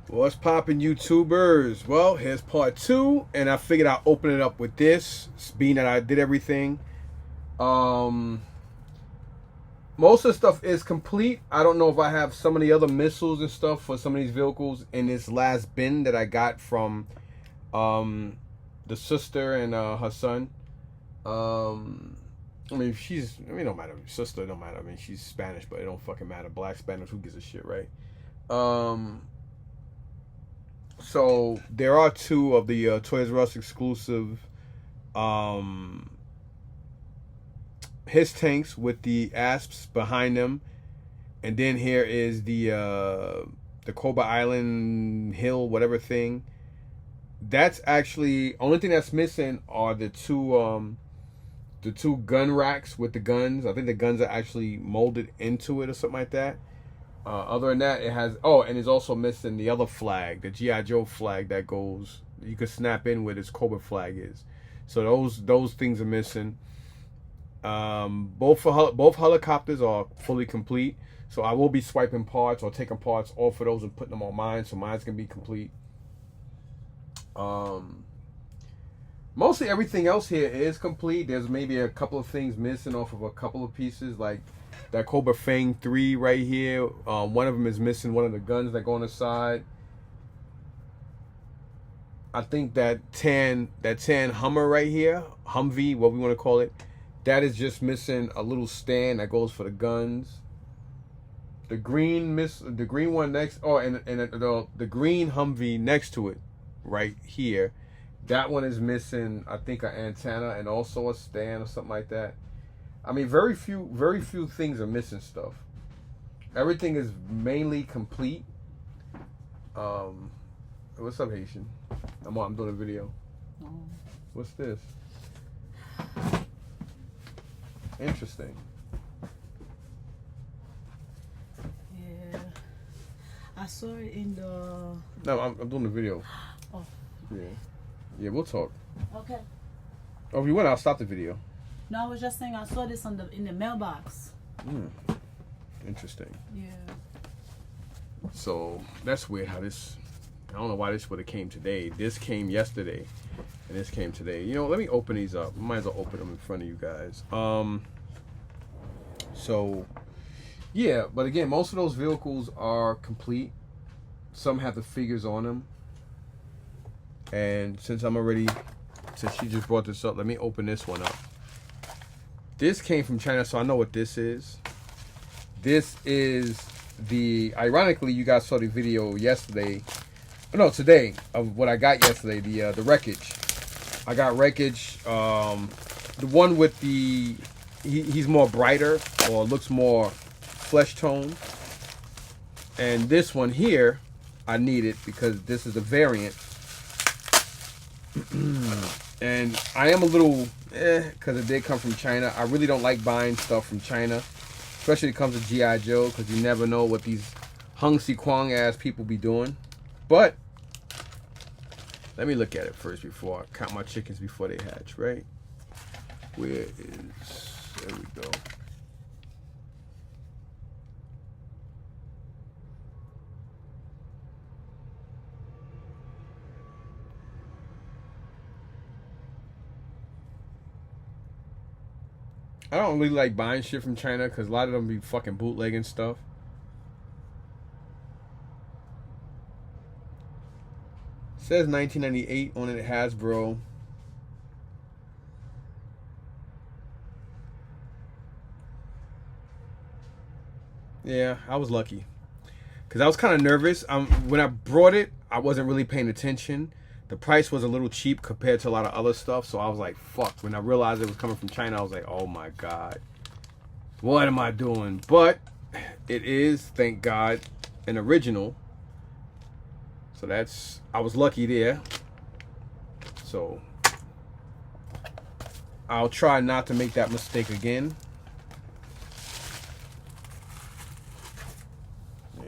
What's poppin', YouTubers? Well, here's part 2, and I figured I'll open it up with this, being that I did everything. Most of the stuff is complete. I don't know if I have some of the other missiles and stuff for some of these vehicles in this last bin that I got from the sister and her son. I mean, it don't matter. Sister, it don't matter. I mean, she's Spanish, but it don't fucking matter. Black, Spanish, who gives a shit, right? So there are 2 of the Toys R Us exclusive his tanks with the asps behind them, and then here is the Koba Island Hill whatever thing. That's actually only thing that's missing are the two gun racks with the guns. I think the guns are actually molded into it or something like that. Other than that, it has... Oh, and it's also missing the other flag, the G.I. Joe flag that goes... You could snap in where this Cobra flag is. So those things are missing. Both helicopters are fully complete. So I will be swiping parts or taking parts off of those and putting them on mine. So mine's going to be complete. Mostly everything else here is complete. There's maybe a couple of things missing off of a couple of pieces, like that Cobra Fang 3 right here. One of them is missing one of the guns that go on the side. I think that tan Hummer right here, Humvee, what we want to call it, that is just missing a little stand that goes for the guns. The green one next, and the green Humvee next to it, right here. That one is missing, I think, an antenna and also a stand or something like that. I mean, very few things are missing stuff. Everything is mainly complete. What's up, Haitian? I'm doing a video. What's this? Interesting. Yeah, I saw it in the... No, I'm doing the video. Oh. Yeah, we'll talk. Okay. Oh, if you want, I'll stop the video. No, I was just saying I saw this in the mailbox. Interesting. Yeah. So that's weird how this... I don't know why this would have came today. This came yesterday, and this came today. You know, let me open these up. Might as well open them in front of you guys. So, yeah. But again, most of those vehicles are complete. Some have the figures on them. And since she just brought this up, let me open this one up. This came from China, so I know what this is. This is ironically, you guys saw the video yesterday. No, today, of what I got yesterday, the wreckage. I got wreckage. The one with he's more brighter or looks more flesh tone. And this one here, I need it because this is a variant. And I am a little because it did come from China. I really don't like buying stuff from China, especially when it comes to G.I. Joe, because you never know what these Hung Si Kwang ass people be doing. But let me look at it first before I count my chickens before they hatch, right? There we go. I don't really like buying shit from China because a lot of them be fucking bootlegging stuff. It says 1998 on it, Hasbro. Yeah, I was lucky. Because I was kind of nervous. When I brought it, I wasn't really paying attention. The price was a little cheap compared to a lot of other stuff, so I was like, fuck. When I realized it was coming from China, I was like, oh my God. What am I doing? But it is, thank God, an original. So I was lucky there. So I'll try not to make that mistake again.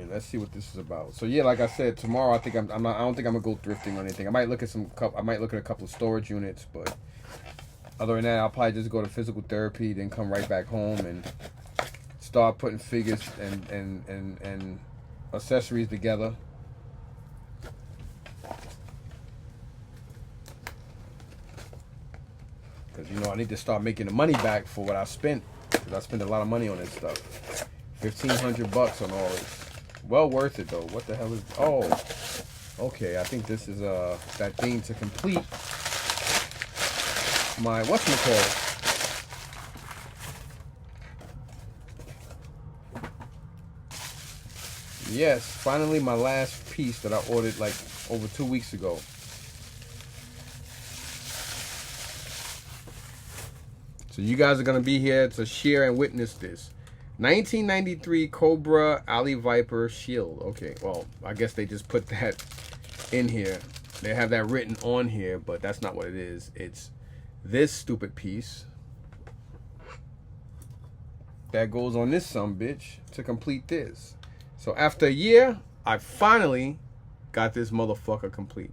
Let's see what this is about. So yeah, like I said, tomorrow I think I don't think I'm gonna go thrifting or anything. I might look at a couple of storage units, but other than that, I'll probably just go to physical therapy, then come right back home and start putting figures and accessories together. because you know I need to start making the money back for what I spent. Because I spent a lot of money on this stuff. $1,500 on all this. Well worth it though. What the hell is? Oh, okay. I think this is that thing to complete my whatchamacallit. Yes, finally my last piece that I ordered like over 2 weeks ago. So you guys are going to be here to share and witness this. 1993 Cobra Alley Viper Shield. Okay, well, I guess they just put that in here. They have that written on here, but that's not what it is. It's this stupid piece that goes on this sumbitch to complete this. So after a year, I finally got this motherfucker complete.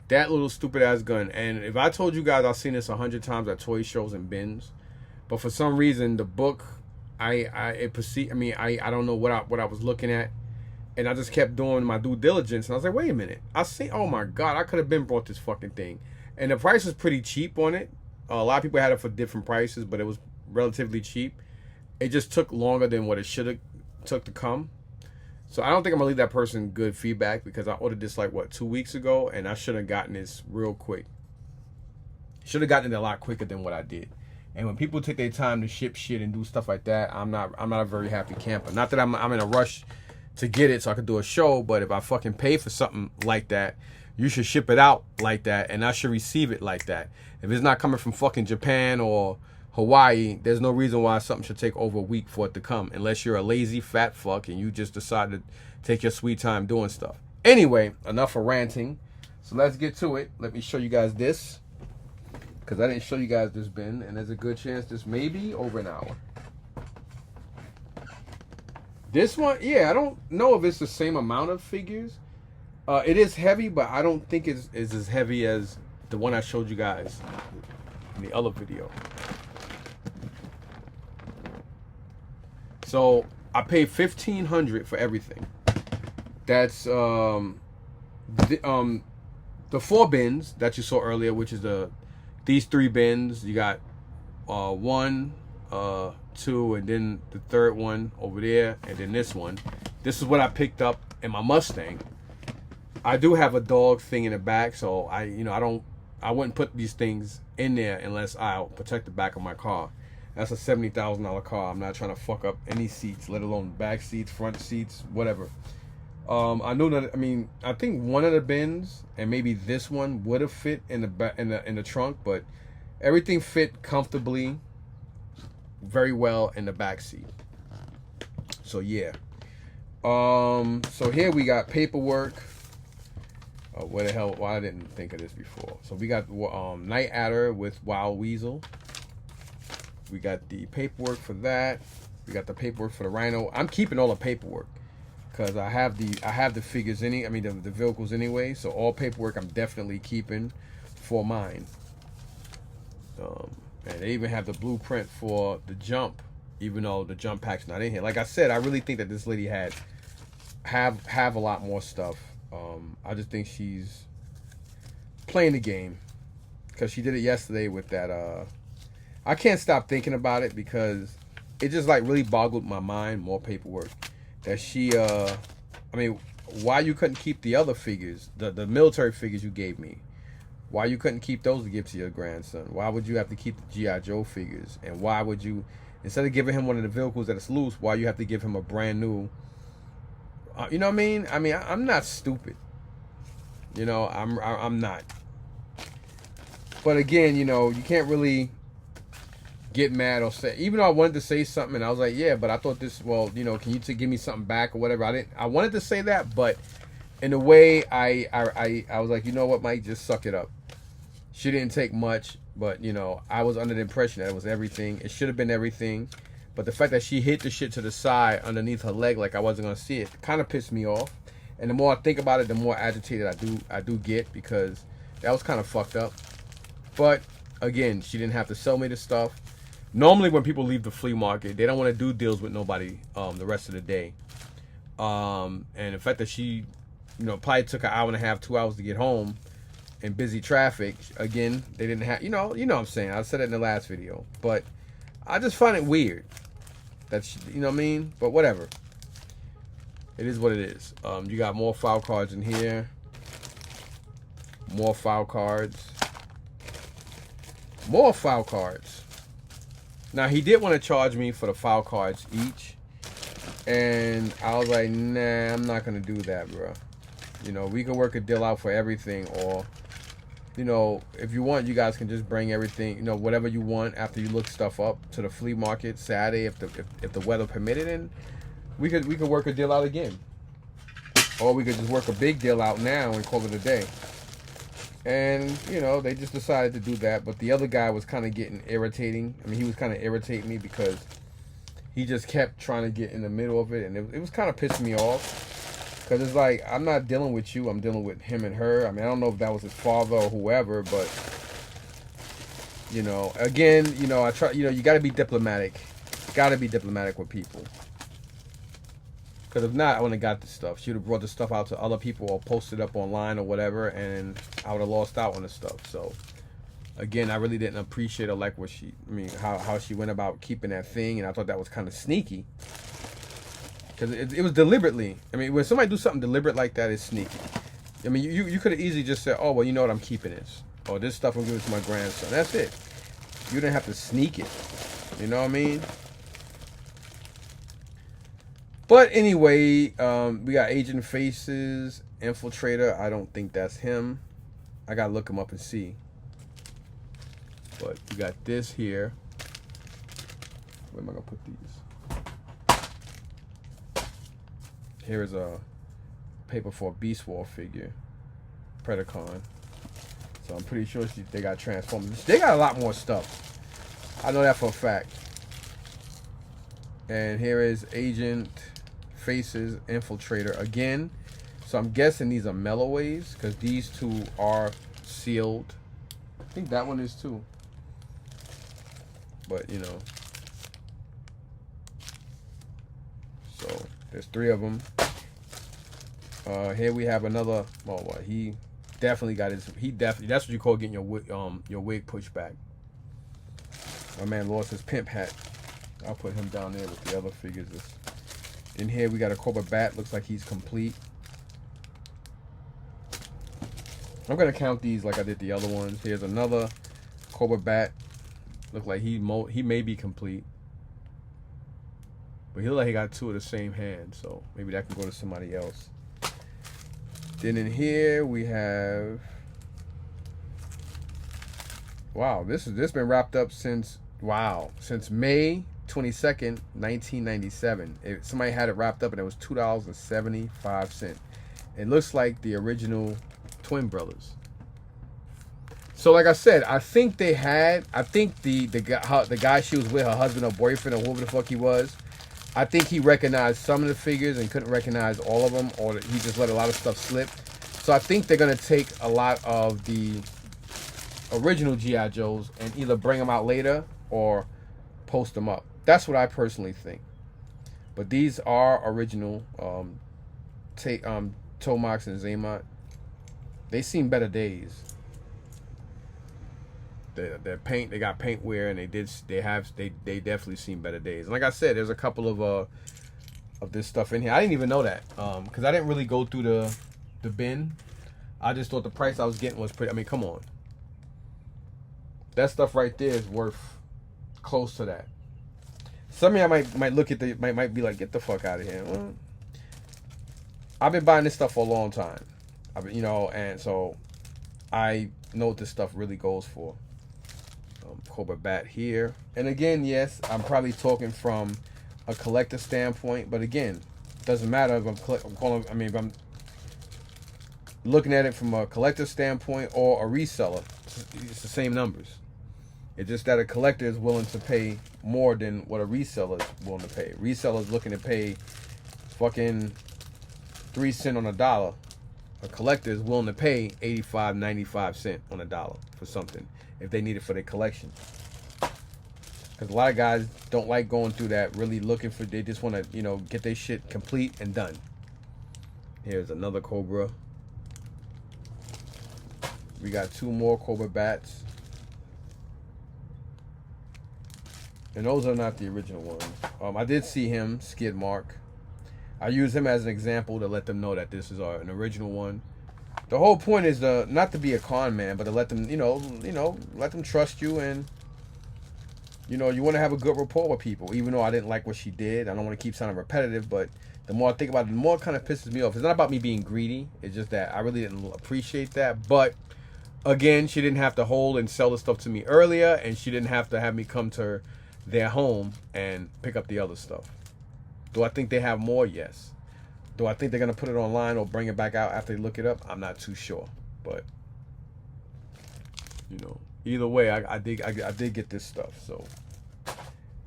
That little stupid ass gun. And if I told you guys I've seen this 100 times at toy shows and bins, but for some reason the book, I don't know what I was looking at, and I just kept doing my due diligence, and I was like, wait a minute, oh my god, I could have been bought this fucking thing, and the price was pretty cheap on it. A lot of people had it for different prices, but it was relatively cheap. It just took longer than what it should have took to come. So I don't think I'm gonna leave that person good feedback, because I ordered this like what, 2 weeks ago, and I should have gotten this real quick. Should have gotten it a lot quicker than what I did. And when people take their time to ship shit and do stuff like that, I'm not a very happy camper. Not that I'm in a rush to get it so I could do a show, but if I fucking pay for something like that, you should ship it out like that, and I should receive it like that. If it's not coming from fucking Japan or Hawaii, there's no reason why something should take over a week for it to come, unless you're a lazy fat fuck and you just decide to take your sweet time doing stuff. Anyway, enough of ranting. So let's get to it. Let me show you guys this, because I didn't show you guys this bin, and there's a good chance this may be over an hour. This one, yeah, I don't know if it's the same amount of figures. It is heavy, but I don't think it's as heavy as the one I showed you guys in the other video. So I paid $1,500 for everything. That's the 4 bins that you saw earlier, which is these 3 bins. You got 1, 2, and then the third one over there, and then this one. This is what I picked up in my Mustang. I do have a dog thing in the back, so I wouldn't put these things in there unless I'll protect the back of my car. That's a $70,000 car. I'm not trying to fuck up any seats, let alone back seats, front seats, whatever. I know that. I mean, I think one of the bins and maybe this one would have fit in the back, in the trunk, but everything fit comfortably, very well in the back seat. So yeah. So here we got paperwork. What the hell? Why I didn't think of this before? So we got Night Adder with Wild Weasel. We got the paperwork for that. We got the paperwork for the Rhino. I'm keeping all the paperwork because I have the figures the vehicles anyway. So all paperwork I'm definitely keeping for mine. And they even have the blueprint for the jump, even though the jump pack's not in here. Like I said, I really think that this lady have a lot more stuff. I just think she's playing the game, because she did it yesterday with that. I can't stop thinking about it because it just like really boggled my mind. More paperwork that she. Why you couldn't keep the other figures, the military figures you gave me? Why you couldn't keep those to give to your grandson? Why would you have to keep the G.I. Joe figures? And why would you, instead of giving him one of the vehicles that is loose, why you have to give him a brand new? You know what I mean? I'm not stupid. You know, I'm not. But again, you know, you can't really get mad or say. Even though I wanted to say something, and I was like, yeah, but I thought this. Well, you know, can you give me something back or whatever? I wanted to say that, but in a way, I was like, you know what, Mike, just suck it up. She didn't take much, but you know, I was under the impression that it was everything. It should have been everything. But the fact that she hid the shit to the side underneath her leg like I wasn't gonna see it kind of pissed me off. And the more I think about it, the more agitated I do get, because that was kind of fucked up. But again, she didn't have to sell me the stuff. Normally when people leave the flea market, they don't want to do deals with nobody the rest of the day. And the fact that she, you know, probably took an hour and a half, 2 hours to get home, in busy traffic. Again, they didn't have, you know what I'm saying. I said it in the last video, but I just find it weird. That's, you know what I mean? But whatever. It is what it is. You got more file cards in here. More file cards. More file cards. Now, he did want to charge me for the file cards each. And I was like, nah, I'm not going to do that, bro. You know, we can work a deal out for everything. Or, you know, if you want, you guys can just bring everything, you know, whatever you want after you look stuff up to the flea market Saturday if the weather permitted. And we could work a deal out again. Or we could just work a big deal out now and call it a day. And, you know, they just decided to do that. But the other guy was kind of getting irritating. I mean, he was kind of irritating me because he just kept trying to get in the middle of it. And it was kind of pissing me off. Because it's like, I'm not dealing with you. I'm dealing with him and her. I mean, I don't know if that was his father or whoever. But, you know, again, you know, I try, you know, you got to be diplomatic. Got to be diplomatic with people. Because if not, I wouldn't have got this stuff. She would have brought the stuff out to other people or posted up online or whatever, and I would have lost out on the stuff. So, again, I really didn't appreciate or like what how she went about keeping that thing, and I thought that was kind of sneaky. Because it was deliberately. I mean, when somebody do something deliberate like that, it's sneaky. I mean, you could have easily just said, oh, well, you know what, I'm keeping this. Or this stuff I'm giving to my grandson. That's it. You didn't have to sneak it. You know what I mean? But anyway, we got Agent Faces, Infiltrator. I don't think that's him. I gotta look him up and see. But we got this here. Where am I gonna put these? Here is a paper for a Beast War figure, Predacon. So I'm pretty sure they got Transformers. They got a lot more stuff. I know that for a fact. And here is Agent Faces, Infiltrator again. So I'm guessing these are Melloways because these two are sealed. I think that one is too. But you know. So there's 3 of them. Here we have another. Oh, what he definitely got his. He definitely. That's what you call getting your wig pushed back. My man lost his pimp hat. I'll put him down there with the other figures. In here we got a Cobra Bat. Looks like he's complete. I'm gonna count these like I did the other ones. Here's another Cobra Bat. Look like he may be complete, but he look like he got 2 of the same hand. So maybe that can go to somebody else. Then in here we have. Wow, this been wrapped up since May 22nd, 1997. Somebody had it wrapped up and it was $2.75. It looks like the original Twin Brothers. So like I said, I think the guy she was with, her husband or boyfriend or whoever the fuck he was, I think he recognized some of the figures and couldn't recognize all of them, or he just let a lot of stuff slip. So I think they're gonna take a lot of the original G.I. Joes and either bring them out later or post them up. That's what I personally think. But these are original Tomax and Zaymot. They seen better days. Their paint, they got paint wear, and they definitely seen better days. And like I said, there's a couple of this stuff in here. I didn't even know that because I didn't really go through the bin. I just thought the price I was getting was pretty. I mean, come on. That stuff right there is worth close to that. Some of y'all might look at might be like, get the fuck out of here. Well, I've been buying this stuff for a long time. And so I know what this stuff really goes for. Cobra Bat here, and again, yes, I'm probably talking from a collector standpoint, but again, it doesn't matter if if I'm looking at it from a collector standpoint or a reseller. It's the same numbers. It's just that a collector is willing to pay more than what a reseller is willing to pay. Reseller is looking to pay fucking 3 cents on a dollar. A collector is willing to pay 85, 95 cents on a dollar for something if they need it for their collection. Because a lot of guys don't like going through that, really looking for, they just want to, get their shit complete and done. Here's another Cobra. We got 2 more Cobra Bats. And those are not the original ones. I did see him, Skid Mark. I use him as an example to let them know that this is an original one. The whole point is not to be a con man, but to let them, let them trust you, and you want to have a good rapport with people. Even though I didn't like what she did, I don't want to keep sounding repetitive, but the more I think about it, the more it kind of pisses me off. It's not about me being greedy. It's just that I really didn't appreciate that. But again, she didn't have to hold and sell the stuff to me earlier, and she didn't have to have me come to their home and pick up the other stuff. Do I think they have more? Yes. Do I think they're going to put it online or bring it back out after they look it up? I'm not too sure. But, either way, I did get this stuff. So,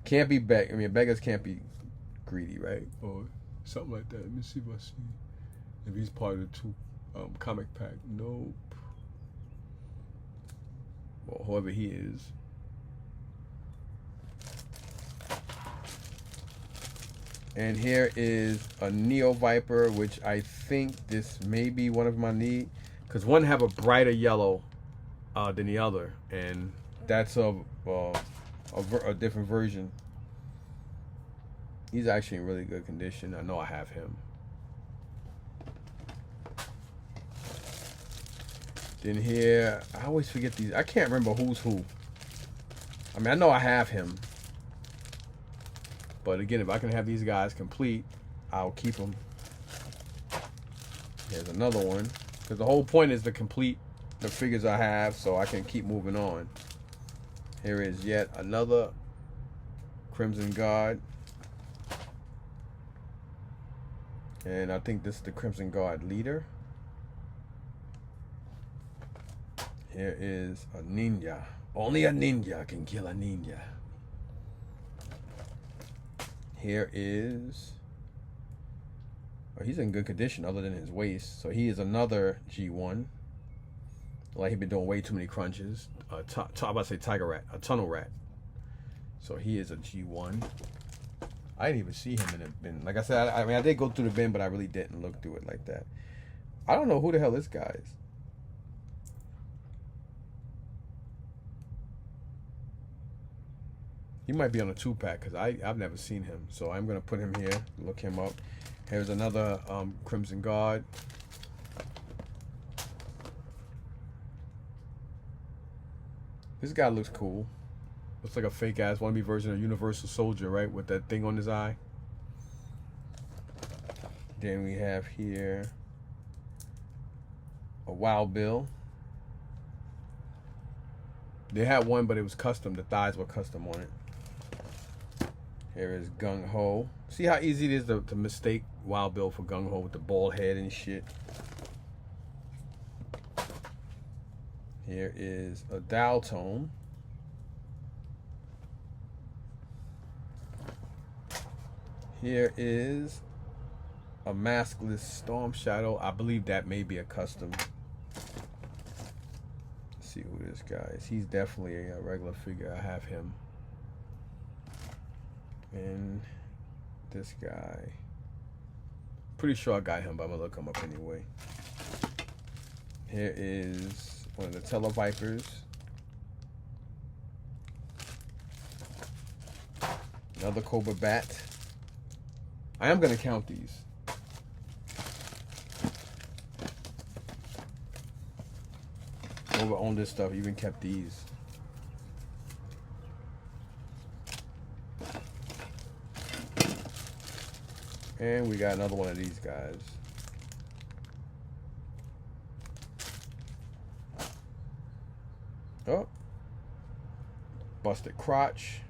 can't be beggars can't be greedy, right? Or something like that. Let me see if he's part of the 2 comic pack. Nope. Well, whoever he is. And here is a Neo Viper, which I think this may be one of my need, because one have a brighter yellow than the other, and that's a different version. He's actually in really good condition. I know I have him. Then here, I always forget these. I can't remember who's who. I mean, I know I have him. But again, if I can have these guys complete, I'll keep them. Here's another one. Because the whole point is to complete the figures I have so I can keep moving on. Here is yet another Crimson Guard. And I think this is the Crimson Guard leader. Here is a ninja. Only a ninja can kill a ninja. Here is, he's in good condition other than his waist. So he is another G1. Like he's been doing way too many crunches. I'm about to say tiger rat, a tunnel rat. So he is a G1. I didn't even see him in the bin. Like I said, I did go through the bin, but I really didn't look through it like that. I don't know who the hell this guy is. He might be on a 2-pack because I've never seen him. So I'm going to put him here, look him up. Here's another Crimson Guard. This guy looks cool. Looks like a fake-ass wannabe version of Universal Soldier, right? With that thing on his eye. Then we have here a Wild Bill. They had one, but it was custom. The thighs were custom on it. Here is Gung Ho. See how easy it is to mistake Wild Bill for Gung Ho with the bald head and shit. Here is a Dial Tone. Here is a maskless Storm Shadow. I believe that may be a custom. Let's see who this guy is. He's definitely a regular figure. I have him. And this guy, pretty sure I got him, but I'm gonna look him up anyway. Here is one of the Televipers. Another Cobra Bat. I am gonna count these. Whoever owned this stuff even kept these. And we got another one of these guys. Oh. Busted crotch.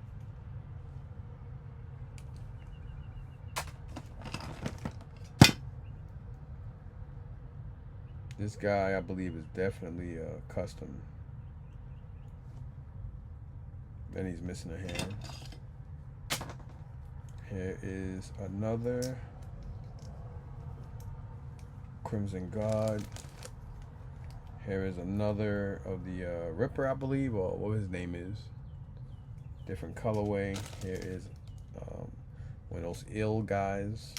This guy, I believe, is definitely custom. And he's missing a hand. Here is another Crimson Guard. Here is another of the Ripper, I believe, or what his name is. Different colorway. Here is one of those ill guys.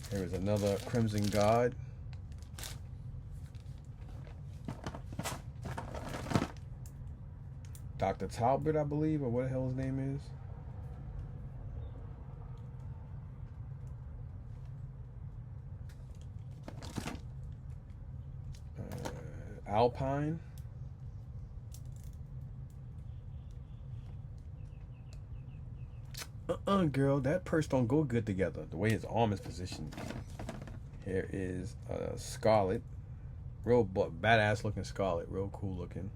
Here is another Crimson Guard. Dr. Talbot, I believe, or what the hell his name is. Alpine. Girl, that purse don't go good together. The way his arm is positioned. Here is Scarlet. Real badass looking Scarlet. Real cool looking.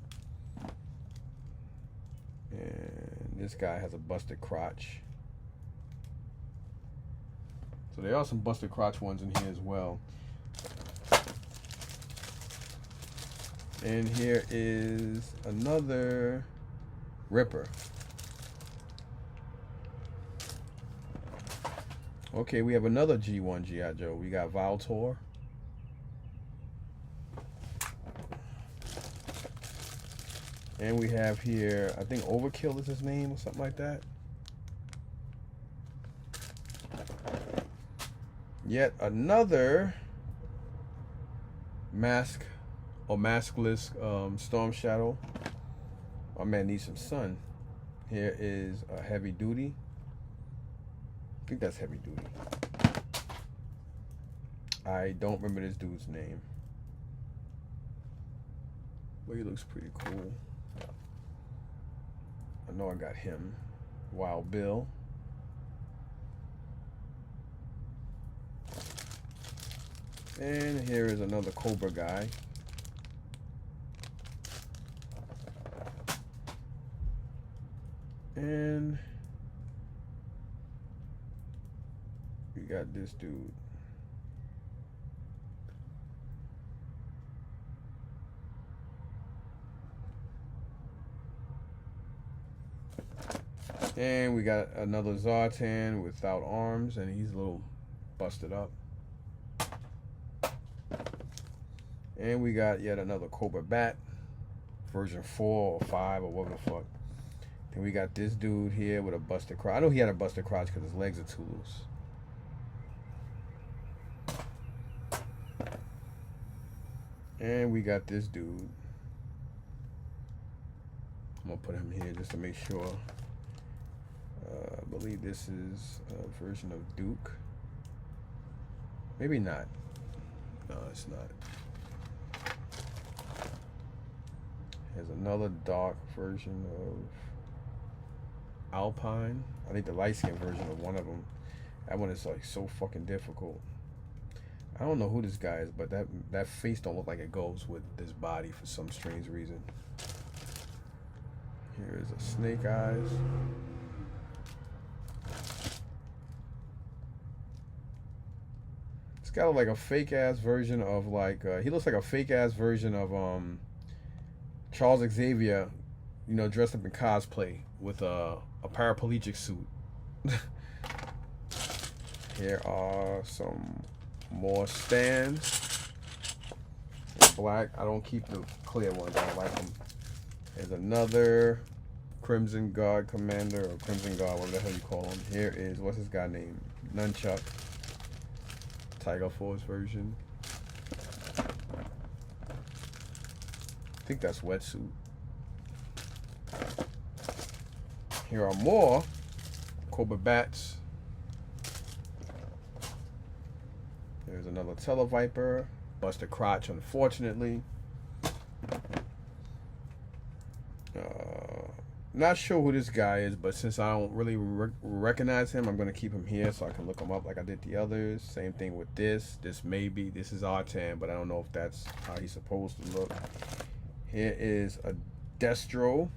And this guy has a busted crotch. So there are some busted crotch ones in here as well. And here is another Ripper. Okay, we have another G1 G.I. Joe. We got Valtor. And we have here, I think Overkill is his name or something like that. Yet another mask or maskless Storm Shadow. My man needs some sun. Here is a Heavy Duty. I think that's Heavy Duty. I don't remember this dude's name, but he looks pretty cool. I know I got him. Wild Bill. And here is another Cobra guy. And we got this dude. And we got another Zartan without arms, and he's a little busted up. And we got yet another Cobra Bat, version 4 or 5 or whatever the fuck. Then we got this dude here with a busted crotch. I know he had a busted crotch because his legs are too loose. And we got this dude. I'm gonna put him here just to make sure. I believe this is a version of Duke. Maybe not. No, it's not. There's another dark version of Alpine. I think the light skin version of one of them. That one is like so fucking difficult. I don't know who this guy is, but that face don't look like it goes with this body for some strange reason. Here is a Snake Eyes. It's got like a fake ass version of like he looks like a fake ass version of Charles Xavier, you know, dressed up in cosplay with a paraplegic suit. Here are some more stands. Black. I don't keep the clear ones. I don't like them. There's another Crimson Guard Commander or Crimson Guard, whatever the hell you call him. Here is, what's this guy named? Nunchuck. Tiger Force version. I think that's Wetsuit. Here are more Cobra Bats. There's another Televiper. Busted crotch, unfortunately. Not sure who this guy is, but since I don't really recognize him, I'm going to keep him here so I can look him up like I did the others. Same thing with this. This is R10, but I don't know if that's how he's supposed to look. Here is a Destro.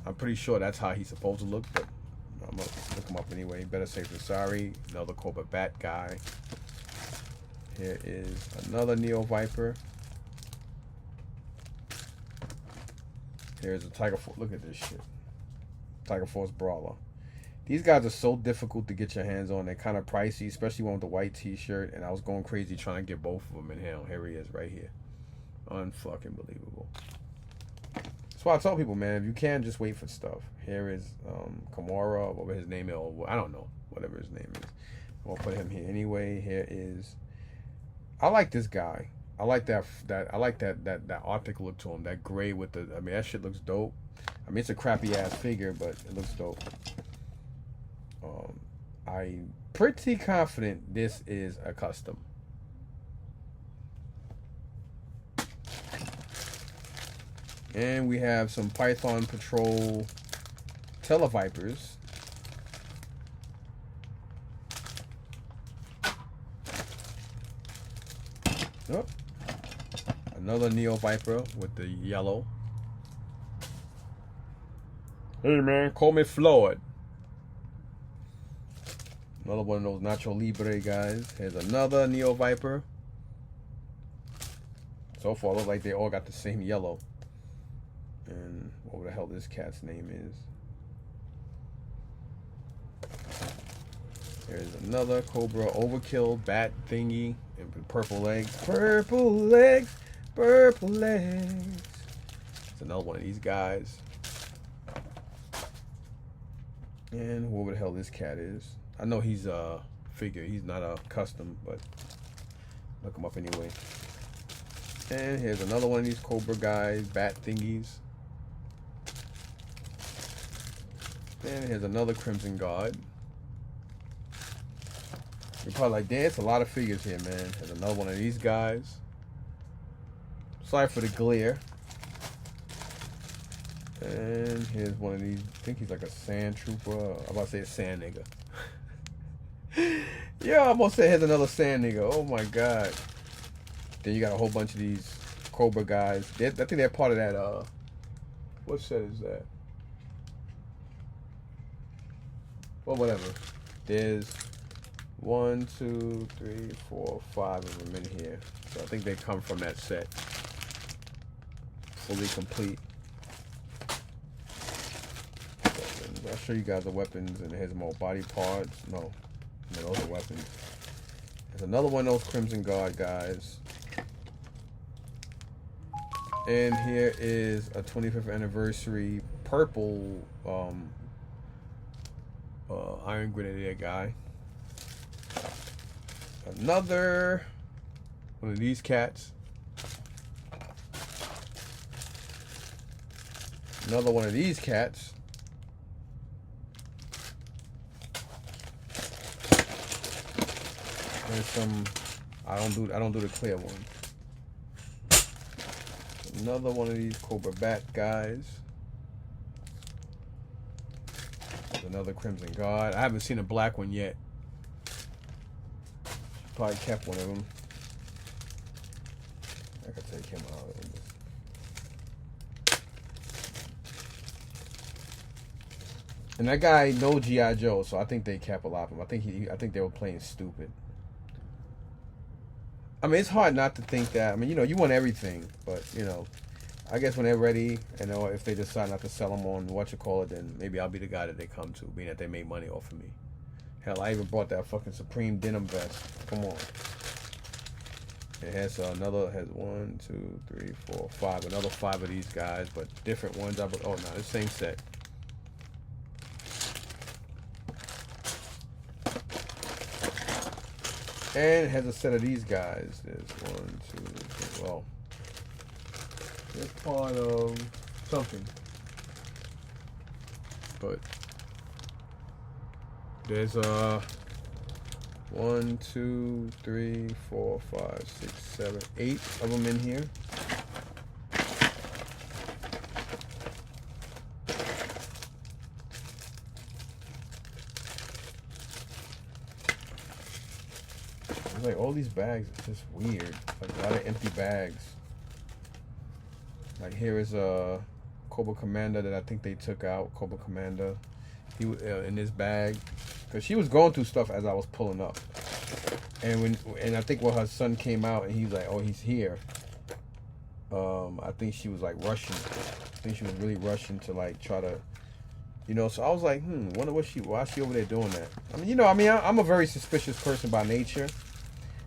I'm pretty sure that's how he's supposed to look, but I'm going to look him up anyway. Better safe than sorry. Another Cobra Bat guy. Here is another Neo Viper. Here's a Tiger Force. Look at this shit. Tiger Force Brawler. These guys are so difficult to get your hands on. They're kind of pricey, especially one with the white t-shirt. And I was going crazy trying to get both of them in here. Here he is right here. Unfucking believable. That's why I tell people, man, if you can, just wait for stuff. Here is Kimura, whatever his name is. Or I don't know. Whatever his name is. I'll put him here anyway. Here is... I like this guy. I like that Arctic look to him. That gray with the, I mean, that shit looks dope. I mean, it's a crappy ass figure, but it looks dope. I'm pretty confident this is a custom. And we have some Python Patrol Televipers. Oh, another Neo Viper with the yellow. Hey man, call me Floyd. Another one of those Nacho Libre guys. Here's another Neo Viper. So far, looks like they all got the same yellow. And what the hell this cat's name is. There's another Cobra Overkill bat thingy. And purple legs. Purple legs. Purple legs. It's another one of these guys. And whoever the hell this cat is. I know he's a figure. He's not a custom, but look him up anyway. And here's another one of these Cobra guys, bat thingies. And here's another Crimson Guard. You're probably like, damn, it's a lot of figures here, man. There's another one of these guys. Sorry for the glare. And here's one of these. I think he's like a sand trooper. I'm about to say a sand nigga. Yeah, I almost said here's another sand nigga. Oh my god. Then you got a whole bunch of these Cobra guys. I think they're part of that. What set is that? Well, whatever. There's 1, 2, 3, 4, 5 of them in here. So I think they come from that set. Fully complete. I'll show you guys the weapons, and here's more body parts. No, those are weapons. There's another one of those Crimson Guard guys. And here is a 25th anniversary purple Iron Grenadier guy. Another one of these cats. Another one of these cats. There's some. I don't do the clear one. Another one of these Cobra Bat guys. There's another Crimson Guard. I haven't seen a black one yet. Probably kept one of them. I could take him out. And that guy no G.I. Joe, so I think they kept a lot of him. I think they were playing stupid. I mean, it's hard not to think that. I mean, you want everything, but I guess when they're ready, if they decide not to sell them on then maybe I'll be the guy that they come to, being that they made money off of me. Hell, I even bought that fucking Supreme denim vest. Come on. It has has 1, 2, 3, 4, 5, another 5 of these guys, but different ones. Oh no, the same set. And it has a set of these guys. There's 1, 2, 3. Well, it's part of something. But there's 1, 2, 3, 4, 5, 6, 7, 8 of them in here. Like all these bags, it's just weird. Like a lot of empty bags. Like here is a Cobra Commander that I think they took out. Cobra Commander, he was in this bag because she was going through stuff as I was pulling up. And I think when her son came out and he's like, oh, he's here. I think she was like rushing. I think she was really rushing to like try to, So I was like, wonder why is she over there doing that? I mean, I'm a very suspicious person by nature.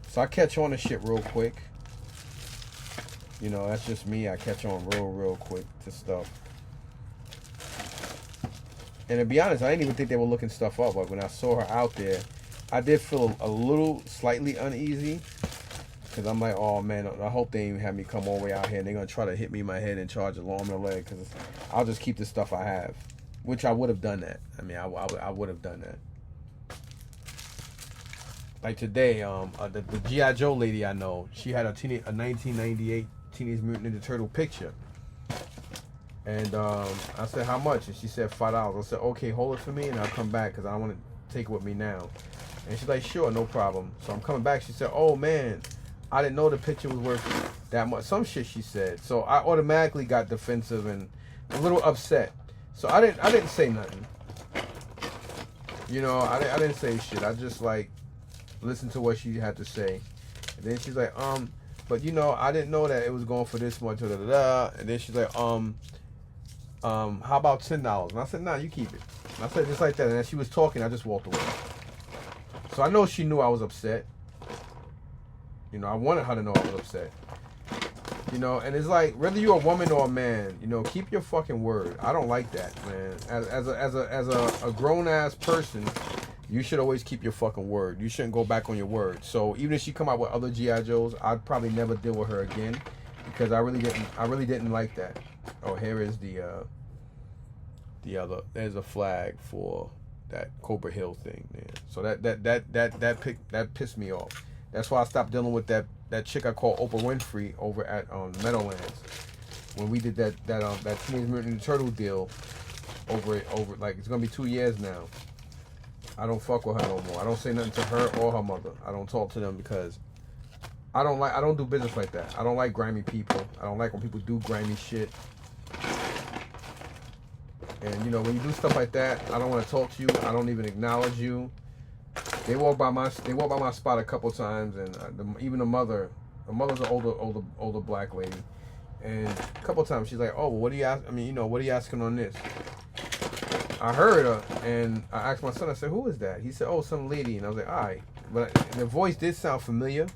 So I catch on to shit real quick. That's just me. I catch on real quick to stuff. And to be honest, I didn't even think they were looking stuff up. But when I saw her out there, I did feel a little slightly uneasy. Because I'm like, oh man, I hope they ain't have me come all the way out here and they're going to try to hit me in my head and charge an arm and a leg, because I'll just keep the stuff I have. Which I would have done that. I mean, I would have done that. Like today, the G.I. Joe lady I know, she had a 1998 Teenage Mutant Ninja Turtle picture. And I said, how much? And she said $5. I said, okay, hold it for me and I'll come back because I don't want to take it with me now. And she's like, sure, no problem. So I'm coming back. She said, oh man, I didn't know the picture was worth that much. Some shit she said. So I automatically got defensive and a little upset. So I didn't say nothing. You know, I didn't say shit. I just like listened to what she had to say. And then she's like, but you know, I didn't know that it was going for this much. Da, da, da, da. And then she's like, how about $10? And I said, nah, you keep it. And I said just like that. And as she was talking, I just walked away. So I know she knew I was upset. You know, I wanted her to know I was upset. You know, and it's like, whether you're a woman or a man, you know, keep your fucking word. I don't like that, man. As a grown ass person, you should always keep your fucking word. You shouldn't go back on your word. So even if she come out with other G.I. Joes, I'd probably never deal with her again, because I really didn't like that. Oh, here is the other. There's a flag for that Cobra Hill thing, man. So that pissed me off. That's why I stopped dealing with that chick I call Oprah Winfrey over at Meadowlands, when we did that Teenage Mutant Ninja Turtle deal over like, it's gonna be 2 years now. I don't fuck with her no more. I don't say nothing to her or her mother. I don't talk to them because I don't do business like that. I don't like grimy people. I don't like when people do grimy shit. And you know, when you do stuff like that, I don't want to talk to you. I don't even acknowledge you. They walked by my spot a couple times, and even the mother's an older black lady, and a couple times she's like, "Oh, well, what are you asking? I mean, you know, what are you asking on this?" I heard her, and I asked my son. I said, "Who is that?" He said, "Oh, some lady." And I was like, "All right," but the voice did sound familiar.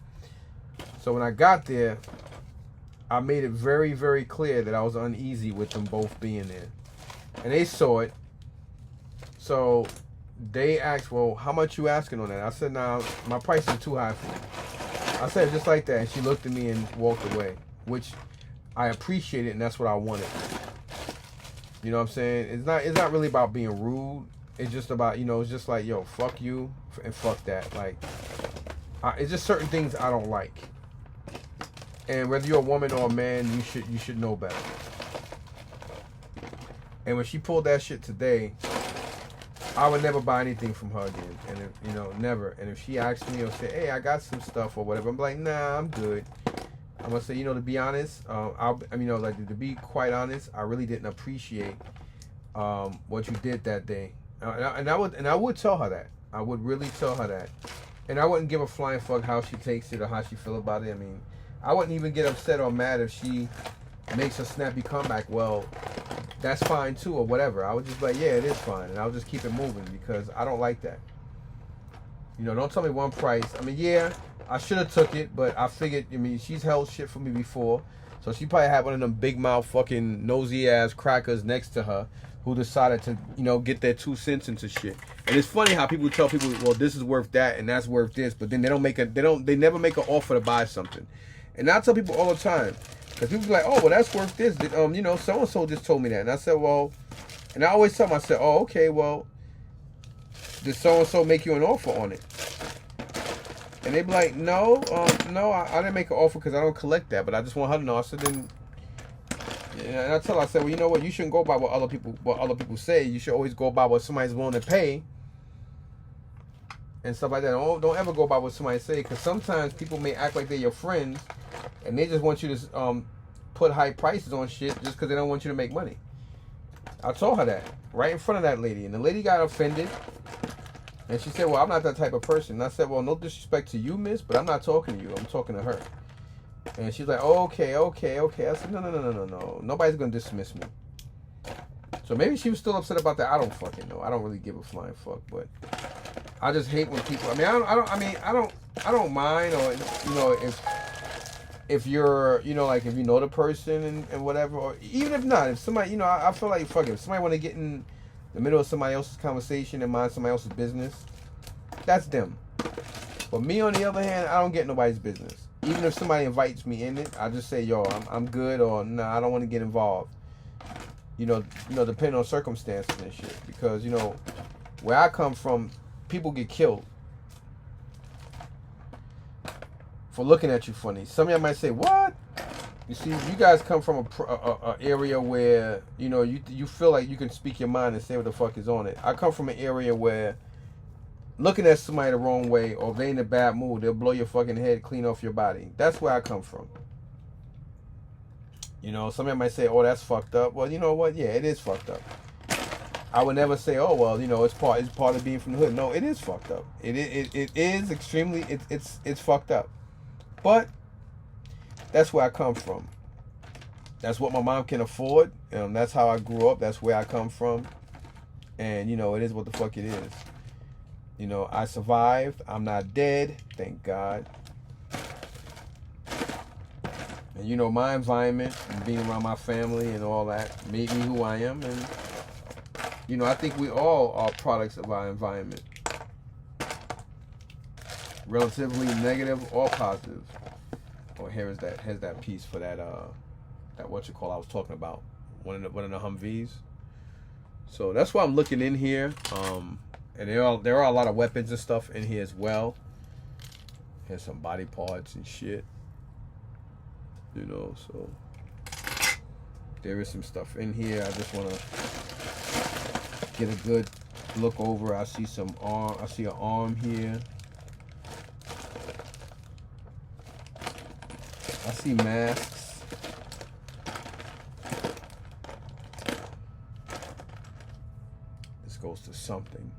So when I got there, I made it very, very clear that I was uneasy with them both being there, and they saw it. So they asked, well, how much you asking on that? I said, nah, my price is too high for you. I said it just like that, and she looked at me and walked away, which I appreciated, and that's what I wanted. You know what I'm saying? It's not really about being rude. It's just about, you know, it's just like, yo, fuck you and fuck that. Like, it's just certain things I don't like. And whether you're a woman or a man, you should know better. And when she pulled that shit today, I would never buy anything from her again, and if, you know, never. And if she asks me or say, "Hey, I got some stuff" or whatever, I'm like, "Nah, I'm good." I'm gonna say, you know, to be honest, to be quite honest, I really didn't appreciate what you did that day, and I would tell her that. I would really tell her that, and I wouldn't give a flying fuck how she takes it or how she feel about it. I mean, I wouldn't even get upset or mad if she makes a snappy comeback. Well, that's fine too, or whatever. I would just be like, yeah, it is fine, and I'll just keep it moving, because I don't like that. You know, don't tell me one price. I mean, yeah, I should have took it, but I figured, I mean, she's held shit for me before, so she probably had one of them big mouth fucking nosy ass crackers next to her who decided to, you know, get their 2 cents into shit. And it's funny how people tell people, well, this is worth that and that's worth this, but then they never make an offer to buy something. And I tell people all the time, because people be like, oh, well, that's worth this. You know, so-and-so just told me that. And I said, well, and I always tell them, I said, oh, okay, well, did so-and-so make you an offer on it? And they be like, no, I didn't make an offer because I don't collect that, but I just want her to know. I said, then, yeah, and I tell her, I said, well, you know what? You shouldn't go by what other people say. You should always go by what somebody's willing to pay and stuff like that. Don't ever go by what somebody say, because sometimes people may act like they're your friends, and they just want you to put high prices on shit just because they don't want you to make money. I told her that right in front of that lady, and the lady got offended, and she said, well, I'm not that type of person. And I said, well, no disrespect to you, miss, but I'm not talking to you. I'm talking to her. And she's like, oh, okay. I said, no. Nobody's going to dismiss me. So maybe she was still upset about that. I don't fucking know. I don't really give a flying fuck, but I just hate when people, I mean, I don't mind, or, you know, if you're, you know, like if you know the person and whatever, or even if not, if somebody, you know, I feel like, fuck it, if somebody want to get in the middle of somebody else's conversation and mind somebody else's business, that's them. But me, on the other hand, I don't get nobody's business. even if somebody invites me in it, I just say, yo, I'm good, or nah, I don't want to get involved. Depending on circumstances and shit. Because, where I come from, people get killed for looking at you funny. Some of y'all might say, what? You see, you guys come from a area where, you feel like you can speak your mind and say what the fuck is on it. I come from an area where looking at somebody the wrong way, or if they in a bad mood, they'll blow your fucking head clean off your body. That's where I come from. Some of y'all might say, oh, that's fucked up. Well, you know what? Yeah, it is fucked up. I would never say, oh, well, it's part of being from the hood. No, it is fucked up. It is extremely, it's fucked up. But that's where I come from. That's what my mom can afford. That's how I grew up. That's where I come from. And, it is what the fuck it is. I survived. I'm not dead. Thank God. And, my environment and being around my family and all that made me who I am. And, I think we all are products of our environment. Relatively negative or positive. Here's that piece for that I was talking about, one of the Humvees. So that's why I'm looking in here. And there are a lot of weapons and stuff in here as well. Here's some body parts and shit. So there is some stuff in here. I just want to get a good look over. I see an arm here. I see masks. This goes to something.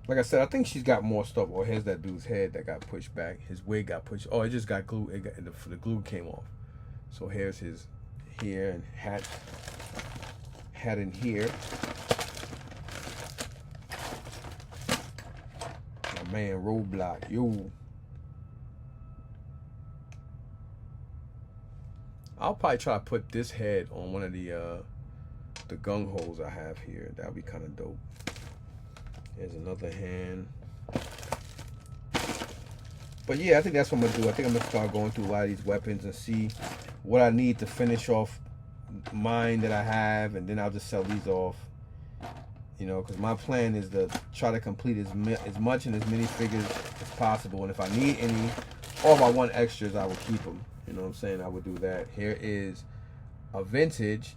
Like I said, I think she's got more stuff. Or here's that dude's head that got pushed back. His wig got pushed. Oh, it just got glue. The glue came off. So here's his hair and hat in here. My man Roadblock, yo. I'll probably try to put this head on one of the gung holes I have here. That would be kind of dope. There's another hand. But yeah, I think that's what I'm going to do. I think I'm going to start going through a lot of these weapons and see what I need to finish off mine that I have. And then I'll just sell these off. Because my plan is to try to complete as much and as many figures as possible. And if I need any, or if I want extras, I will keep them. You know what I'm saying? I would do that. Here is a vintage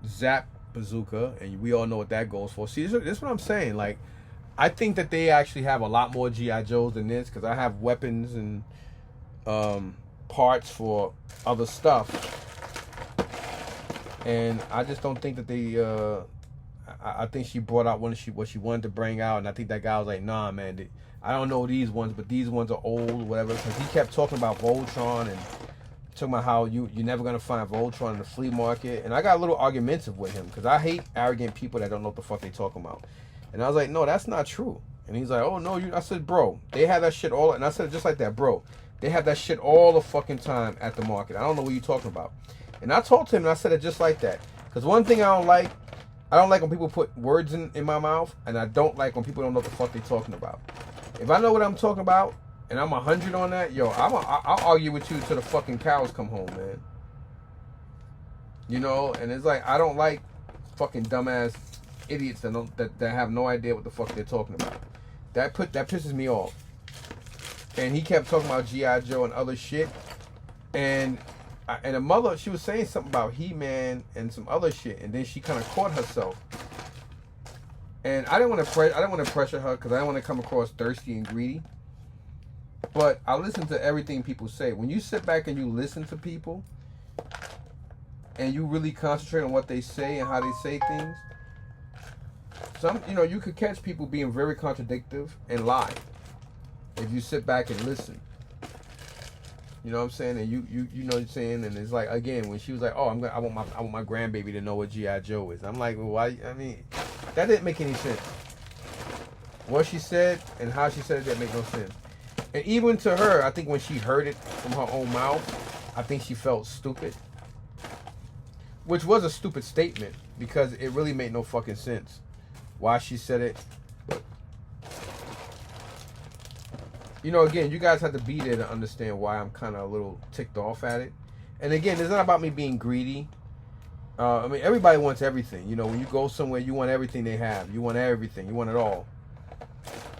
Zap bazooka, and we all know what that goes for. See, this is what I'm saying. Like, I think that they actually have a lot more G.I. Joes than this, because I have weapons and parts for other stuff, and I just don't think that they. I think she brought out what she wanted to bring out, and I think that guy was like, nah, man. I don't know these ones, but these ones are old, whatever. Because he kept talking about Voltron and talking about how you're never going to find Voltron in the flea market. And I got a little argumentative with him because I hate arrogant people that don't know what the fuck they talking about. And I was like, no, that's not true. And he's like, oh, no. I said, bro, they have that shit all. And I said it just like that, bro. They have that shit all the fucking time at the market. I don't know what you're talking about. And I told him, and I said it just like that. Because one thing I don't like when people put words in my mouth. And I don't like when people don't know what the fuck they talking about. If I know what I'm talking about, and I'm 100 on that, yo, I'll argue with you till the fucking cows come home, man. And it's like, I don't like fucking dumbass idiots that have no idea what the fuck they're talking about. That pisses me off. And he kept talking about G.I. Joe and other shit. And a mother, she was saying something about He-Man and some other shit, and then she kind of caught herself. And I didn't want to pressure her because I didn't want to come across thirsty and greedy. But I listen to everything people say. When you sit back and you listen to people, and you really concentrate on what they say and how they say things, you could catch people being very contradictory and lie if you sit back and listen. You know what I'm saying? And you know what I'm saying? And it's like, again, when she was like, oh, I want my grandbaby to know what G.I. Joe is. I'm like, well, why? I mean, that didn't make any sense. What she said and how she said it didn't make no sense. And even to her, I think when she heard it from her own mouth, I think she felt stupid. Which was a stupid statement because it really made no fucking sense why she said it. you know, again, you guys have to be there to understand why I'm kind of a little ticked off at it. And again, it's not about me being greedy. I mean, everybody wants everything. You know, when you go somewhere, you want everything they have. You want everything. You want it all.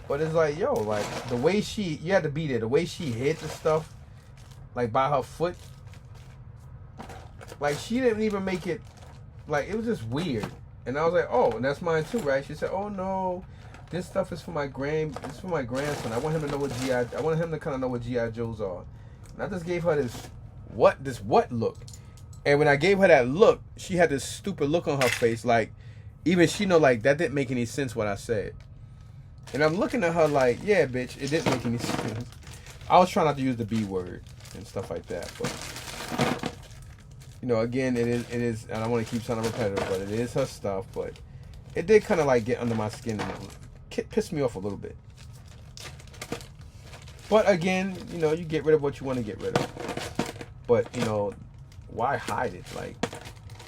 But it's like, yo, like, the way you had to be there. The way she hit the stuff, like, by her foot. Like, she didn't even make it, like, it was just weird. And I was like, oh, and that's mine too, right? She said, oh, no. This stuff is for my grandson. I want him to know what I want him to kind of know what GI Joes are. And I just gave her this what look. And when I gave her that look, she had this stupid look on her face, like even she know like that didn't make any sense what I said. And I'm looking at her like, yeah, bitch, it didn't make any sense. I was trying not to use the B word and stuff like that, but you know, again, it is, and I want to keep sounding repetitive, but it is her stuff. But it did kind of like get under my skin and pissed me off a little bit. But again, you know, you get rid of what you want to get rid of. But you know, why hide it? Like,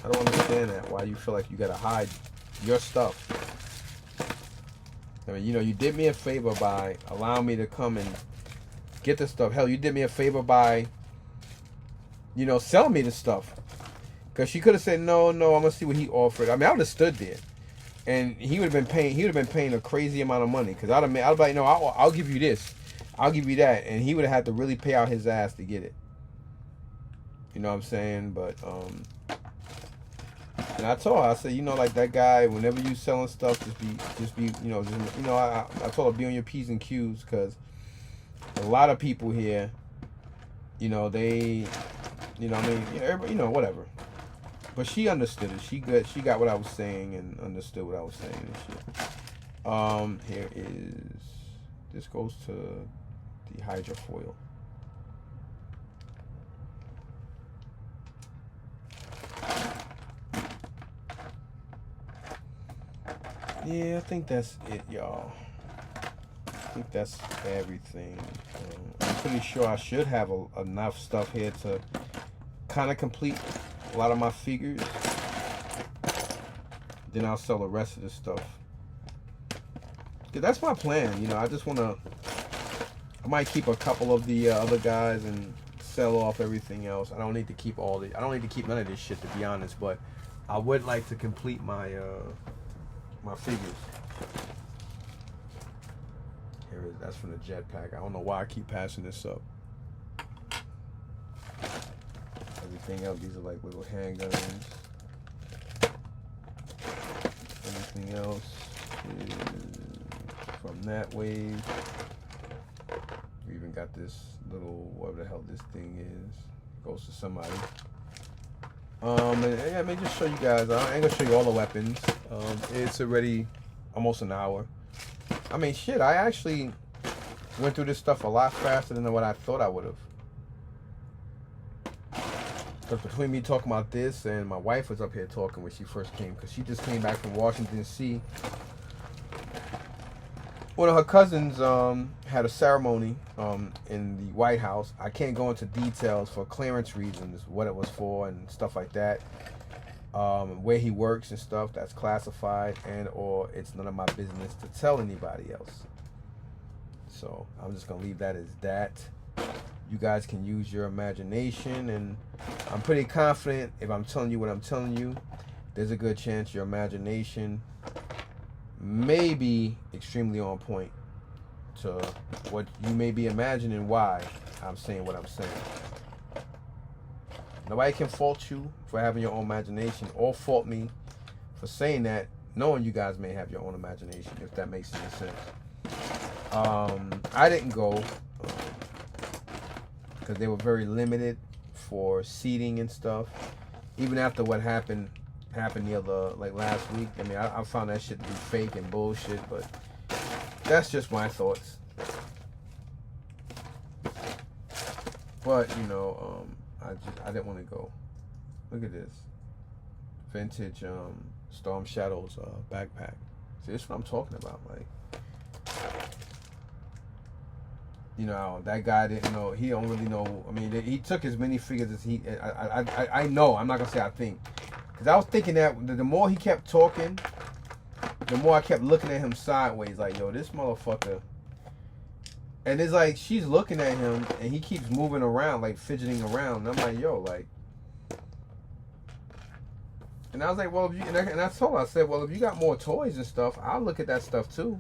I don't understand that. Why you feel like you gotta hide your stuff? I mean, you know, you did me a favor by allowing me to come and get the stuff. Hell, you did me a favor by, you know, selling me the stuff. Because she could have said, no, I'm gonna see what he offered. I mean, I would have stood there, and he would have been paying a crazy amount of money. Because I'd be like, no, I'll give you this, I'll give you that, and he would have had to really pay out his ass to get it. You know what I'm saying? But and I told her, I said, you know, like that guy, whenever you selling stuff, just be, you know, I told her, be on your P's and Q's, because a lot of people here, you know, they, you know, I mean, everybody, you know, whatever. But she understood it. She got what I was saying and understood what I was saying and shit. Here is, this goes to the hydrofoil. Yeah, I think that's it, y'all. I think that's everything. I'm pretty sure I should have enough stuff here to kind of complete a lot of my figures. Then I'll sell the rest of this stuff. Cause that's my plan. You know, I just want to. I might keep a couple of the other guys and sell off everything else. I don't need to keep all the. I don't need to keep none of this shit, to be honest. But I would like to complete my my figures. Here it is. That's from the jetpack. I don't know why I keep passing this up. Everything else, these are like little handguns. Everything else is from that wave. We even got this little, whatever the hell this thing is. Goes to somebody. And yeah, let me just show you guys. I ain't gonna show you all the weapons. It's already almost an hour. I mean, shit, I actually went through this stuff a lot faster than what I thought I would have. Because between me talking about this and my wife was up here talking when she first came, because she just came back from Washington, D.C. One of her cousins had a ceremony in the White House. I can't go into details for clearance reasons, what it was for and stuff like that. Where he works and stuff, that's classified, and or it's none of my business to tell anybody else. So I'm just gonna leave that as that. You guys can use your imagination, and I'm pretty confident if I'm telling you what I'm telling you, there's a good chance your imagination may be extremely on point to what you may be imagining why I'm saying what I'm saying. Nobody can fault you for having your own imagination, or fault me for saying that, knowing you guys may have your own imagination, if that makes any sense. I didn't go because they were very limited for seating and stuff. Even after what happened the other, like last week. I mean, I found that shit to be fake and bullshit, but that's just my thoughts. But you know, I didn't want to go. Look at this vintage Storm Shadows backpack. See, this is what I'm talking about. Like, you know, that guy didn't know. He don't really know. I mean, he took as many figures as he. I know. I'm not gonna say I think, because I was thinking that the more he kept talking, the more I kept looking at him sideways. Like, yo, this motherfucker. And it's like she's looking at him and he keeps moving around, like fidgeting around. And I'm like, yo, like. And I was like, well, if you, and I told her, I said, well, if you got more toys and stuff, I'll look at that stuff too.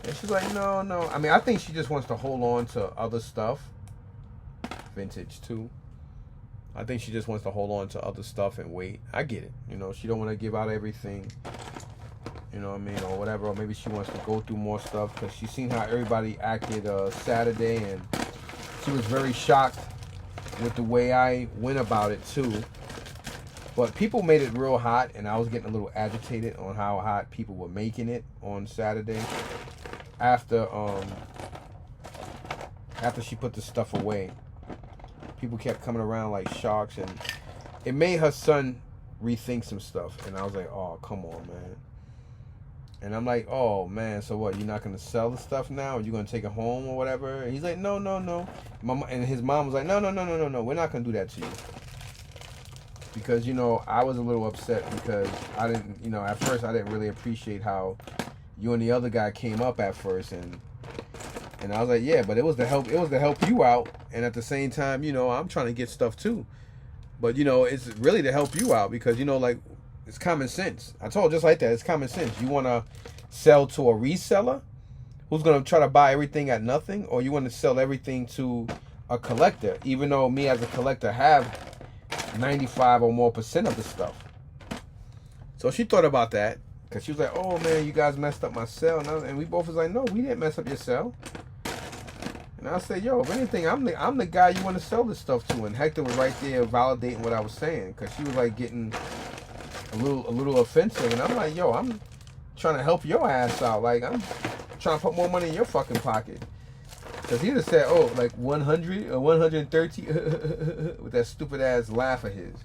And she's like, no, no. I mean, I think she just wants to hold on to other stuff. Vintage too. I think she just wants to hold on to other stuff and wait. I get it. You know, she don't want to give out everything. You know what I mean? Or whatever. Or maybe she wants to go through more stuff because she's seen how everybody acted Saturday. And she was very shocked with the way I went about it too. But people made it real hot, and I was getting a little agitated on how hot people were making it on Saturday. After she put the stuff away, people kept coming around like sharks, and it made her son rethink some stuff. And I was like, oh, come on, man. And I'm like, oh, man, so what? You're not going to sell the stuff now? Or you going to take it home or whatever? And he's like, no, no, no. And his mom was like, no, no, no, no, no, no. We're not going to do that to you. Because, you know, I was a little upset because I didn't, you know, at first I didn't really appreciate how you and the other guy came up at first. And I was like, yeah, but it was to help you out. And at the same time, you know, I'm trying to get stuff too. But, you know, it's really to help you out because, you know, like, it's common sense. I told just like that. It's common sense. You want to sell to a reseller who's going to try to buy everything at nothing, or you want to sell everything to a collector, even though me as a collector have 95 or more % of the stuff. So she thought about that because she was like, oh, man, you guys messed up my sale. And we both was like, no, we didn't mess up your sale. And I said, yo, if anything, I'm the guy you want to sell this stuff to. And Hector was right there validating what I was saying because she was like getting a little offensive, and I'm like, yo, I'm trying to help your ass out. Like, I'm trying to put more money in your fucking pocket. Because he just said, oh, like 100 or 130 with that stupid ass laugh of his.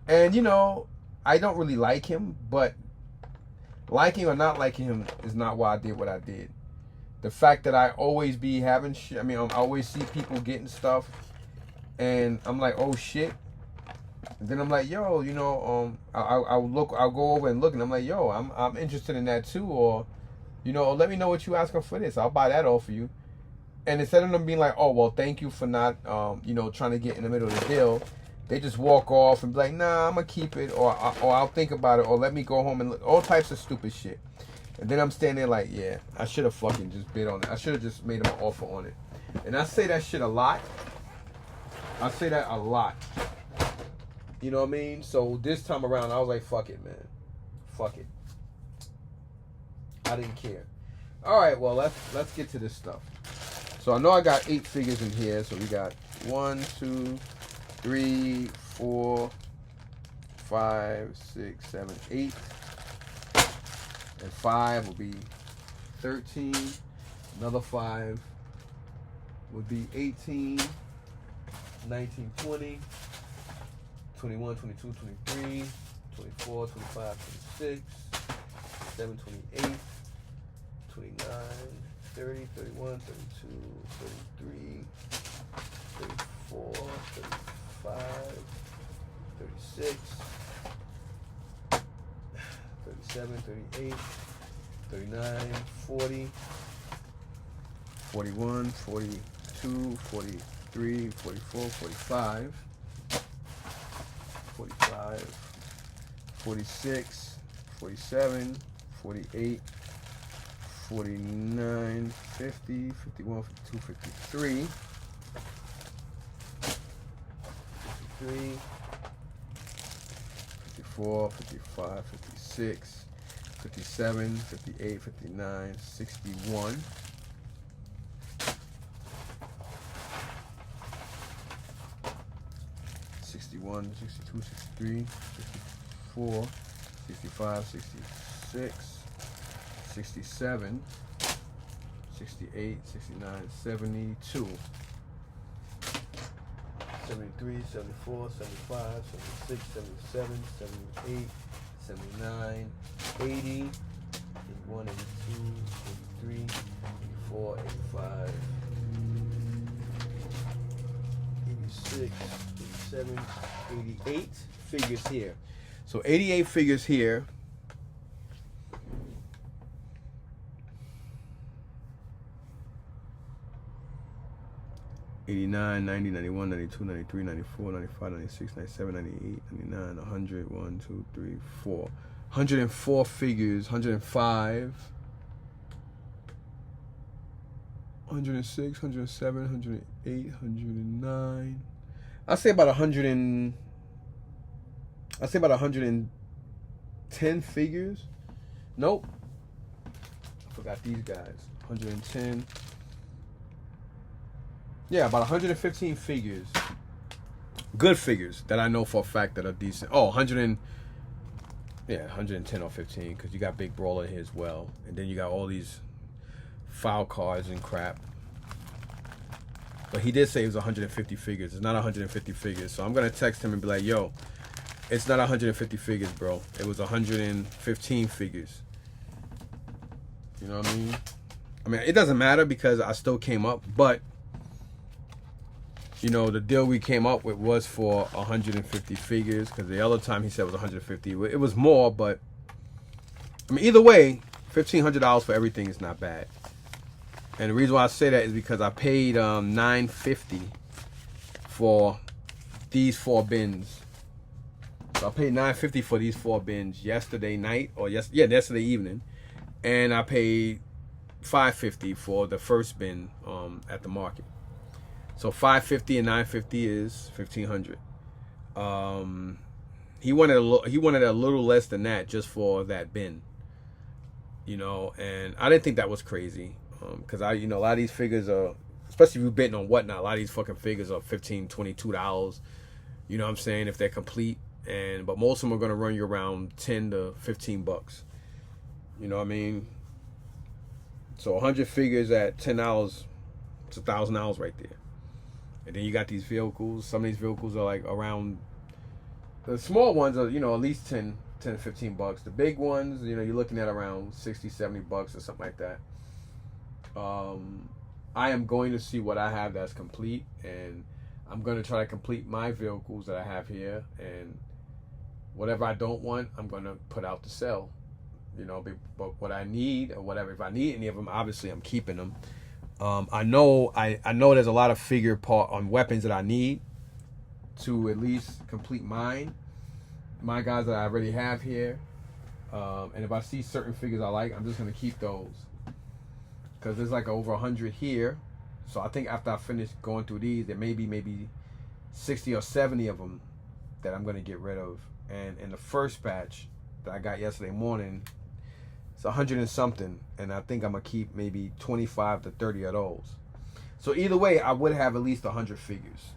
And, you know, I don't really like him, but liking or not liking him is not why I did what I did. The fact that I always be having shit, I mean, I always see people getting stuff, and I'm like, oh shit. And then I'm like, yo, you know, I'll go over and look, and I'm like, yo, I'm interested in that too, or, you know, let me know what you asking for this. I'll buy that all for you. And instead of them being like, oh, well, thank you for not, you know, trying to get in the middle of the deal, they just walk off and be like, nah, I'm gonna keep it, or I'll think about it, or let me go home and look, all types of stupid shit. And then I'm standing there like, yeah, I should have fucking just bid on it. I should have just made them an offer on it. And I say that shit a lot. I say that a lot. You know what I mean? So this time around, I was like, fuck it, man. Fuck it. I didn't care. All right, well, let's get to this stuff. So I know I got 8 figures in here. So we got 1, 2, 3, 4, 5, 6, 7, 8. And 5 will be 13. Another 5 would be 18, 19, 20. 21, 22, 23, 24, 25, 26, 27, 28, 29, 30, 31, 32, 33, 34, 35, 36, 37, 38, 39, 40, 41, 42, 43, 44, 45, 45, 46, 47, 48, 49, 50, 51, 52, 53, 53, 54, 55, 56, 57, 58, 59, 61. 61, 62, 63, 64, 65, 66, 67, 68, 69, 72, 73, 74, 75, 76, 77, 78, 79, 80, 81, 82, 83, 84, 85, 86, 87, 88 figures here. So 88 figures here. 89, 90, 91, 92, 93, 94, 95, 96, 97, 98, 99, 100, 1, 2, 3, 4. 104 figures, 105, 106, 107, 108, 109. I'd say about 110 figures. Nope. I forgot these guys. 110. Yeah, about 115 figures. Good figures that I know for a fact that are decent. Oh, 110 or 15, because you got Big Brawler here as well. And then you got all these file cards and crap. But he did say it was 150 figures. It's not 150 figures. So I'm going to text him and be like, yo, it's not 150 figures, bro. It was 115 figures. You know what I mean? I mean, it doesn't matter because I still came up. But, you know, the deal we came up with was for 150 figures. Because the other time he said it was 150. It was more, but, I mean, either way, $1,500 for everything is not bad. And the reason why I say that is because I paid $950 for these 4 bins. So I paid $950 for these 4 bins yesterday night, or yesterday evening, and I paid $550 for the first bin at the market. So $550 and $950 is $1,500. He wanted a little less than that just for that bin. You know, and I didn't think that was crazy. Because a lot of these figures are, especially if you're betting on whatnot, a lot of these fucking figures are $15, $22. You know what I'm saying? If they're complete. But most of them are going to run you around 10 to 15 bucks. You know what I mean? So 100 figures at $10, it's $1,000 right there. And then you got these vehicles. Some of these vehicles are like around, the small ones are, at least 10 to 15 bucks. The big ones, you're looking at around 60, 70 bucks or something like that. I am going to see what I have that's complete, and I'm going to try to complete my vehicles that I have here, and whatever I don't want, I'm going to put out to sell. But what I need or whatever, if I need any of them, obviously I'm keeping them. I know there's a lot of figure part on weapons that I need to at least complete my guys that I already have here. And if I see certain figures I like, I'm just going to keep those. Because there's like over 100 here. So I think after I finish going through these, there may be maybe 60 or 70 of them that I'm going to get rid of. And in the first batch that I got yesterday morning, it's 100 and something. And I think I'm going to keep maybe 25 to 30 of those. So either way, I would have at least 100 figures.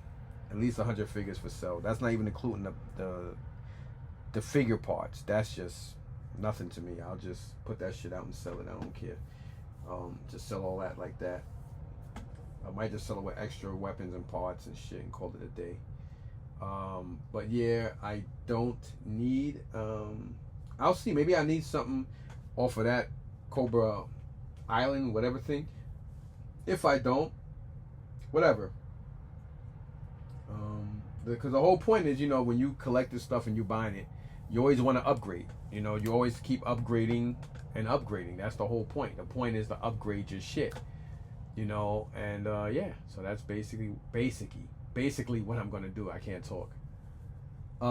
At least 100 figures for sale. That's not even including the figure parts. That's just nothing to me. I'll just put that shit out and sell it. I don't care. Just sell all that like that. I might just sell it with extra weapons and parts and shit and call it a day. But yeah, I don't need, I'll see, maybe I need something off of that Cobra Island, whatever thing. If I don't, whatever. Because the whole point is, when you collect this stuff and you buying it, you always want to upgrade. You always keep upgrading and upgrading. That's the whole point. The point is to upgrade your shit. And yeah, so that's basically what I'm gonna do. I can't talk.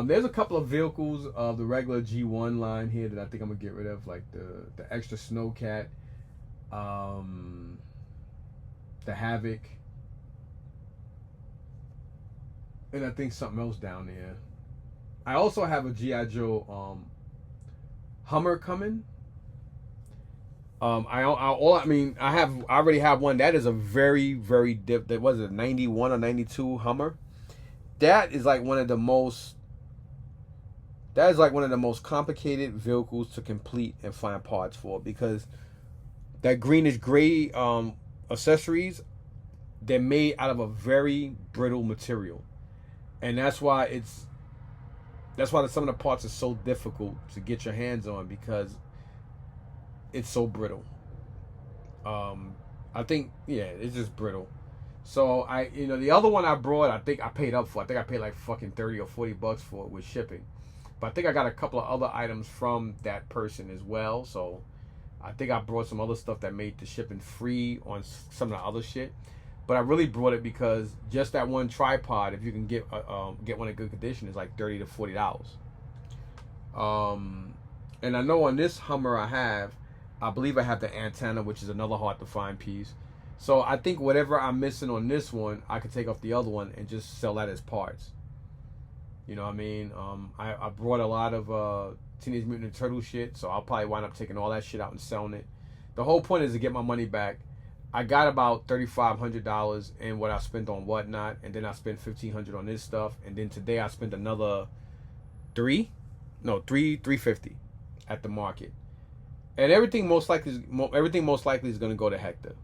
There's a couple of vehicles of the regular G1 line here that I think I'm gonna get rid of, like the extra Snowcat, the Havoc, and I think something else down there. I also have a G.I. Joe Hummer coming. I already have one that is a very, very that was a 91 or 92 Hummer. That is like one of the most complicated vehicles to complete and find parts for, because that greenish gray accessories, they're made out of a very brittle material, and that's why some of the parts are so difficult to get your hands on, because it's so brittle. I think, yeah, it's just brittle. So the other one I brought, I think I paid up for. I think I paid like fucking 30 or 40 bucks for it with shipping. But I think I got a couple of other items from that person as well. So I think I brought some other stuff that made the shipping free on some of the other shit. But I really brought it because just that one tripod, if you can get one in good condition, is like $30 to $40. And I know on this Hummer I believe I have the antenna, which is another hard to find piece. So I think whatever I'm missing on this one, I could take off the other one and just sell that as parts. You know what I mean? I brought a lot of Teenage Mutant Ninja Turtle shit, so I'll probably wind up taking all that shit out and selling it. The whole point is to get my money back. I got about $3,500 in what I spent on whatnot, and then I spent $1,500 on this stuff, and then today I spent another $350 at the market, and everything most likely is going to go to Hector.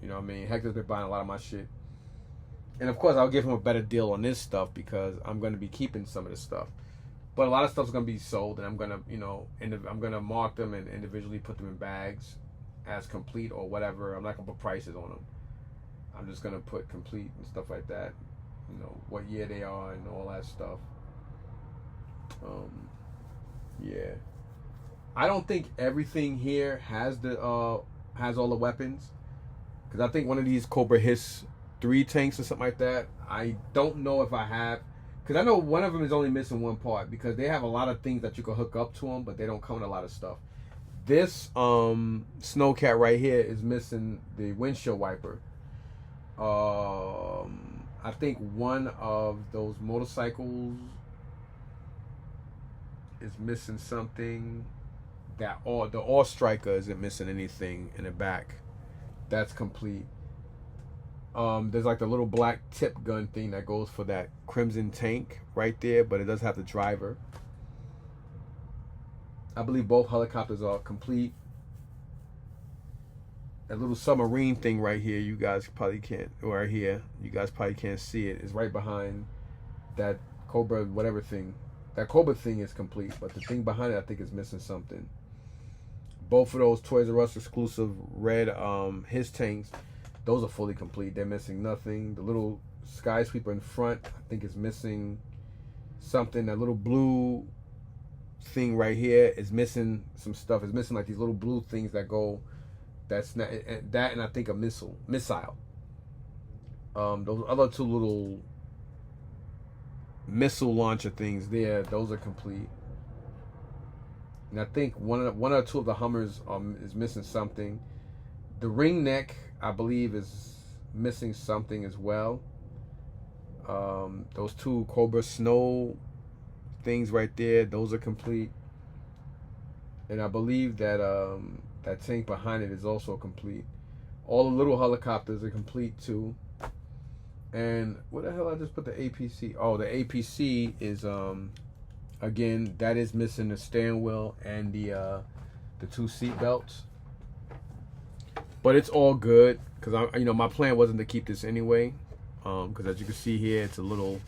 You know what I mean? Hector's been buying a lot of my shit, and of course I'll give him a better deal on this stuff because I'm going to be keeping some of this stuff. But a lot of stuff's going to be sold, and I'm going to, I'm going to mark them and individually put them in bags as complete or whatever. I'm not going to put prices on them. I'm just going to put complete and stuff like that. What year they are and all that stuff. Yeah. I don't think everything here has all the weapons. Because I think one of these Cobra Hiss 3 tanks or something like that, I don't know if I have. Because I know one of them is only missing one part, because they have a lot of things that you can hook up to them, but they don't come with a lot of stuff. This Snowcat right here is missing the windshield wiper. I think one of those motorcycles is missing something. The All Striker isn't missing anything in the back. That's complete. There's like the little black tip gun thing that goes for that Crimson tank right there, but it does have the driver. I believe both helicopters are complete. That little submarine thing right here, you guys probably can't, or right here, you guys probably can't see it. It's right behind that Cobra whatever thing. That Cobra thing is complete, but the thing behind it I think is missing something. Both of those Toys R Us exclusive red Hiss tanks, those are fully complete. They're missing nothing. The little skyscraper in front, I think, is missing something. That little blue thing right here is missing some stuff. It's missing like these little blue things that go. That's not that, and I think a missile. Those other two little missile launcher things there, those are complete. And I think one or two of the Hummers is missing something. The ring neck, I believe, is missing something as well. Those two Cobra Snow things right there, those are complete. And I believe that that tank behind it is also complete. All the little helicopters are complete too. And what the hell I just put the APC? Oh, the APC is again, that is missing the steering wheel and the two seat belts. But it's all good because my plan wasn't to keep this anyway. Because as you can see here, it's a little.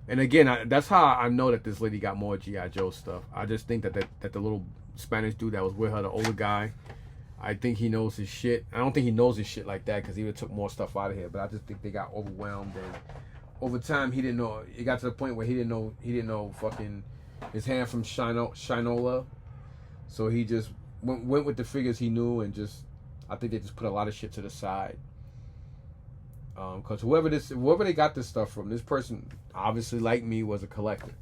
And again, that's how I know that this lady got more G.I. Joe stuff. I just think that the little Spanish dude that was with her, the older guy, I think he knows his shit. I don't think he knows his shit like that because he would have took more stuff out of here. But I just think they got overwhelmed, and over time he didn't know. It got to the point where he didn't know fucking his hand from Shinola. So he just went with the figures he knew, and just I think they just put a lot of shit to the side. Because whoever they got this stuff from, this person obviously, like me, was a collector.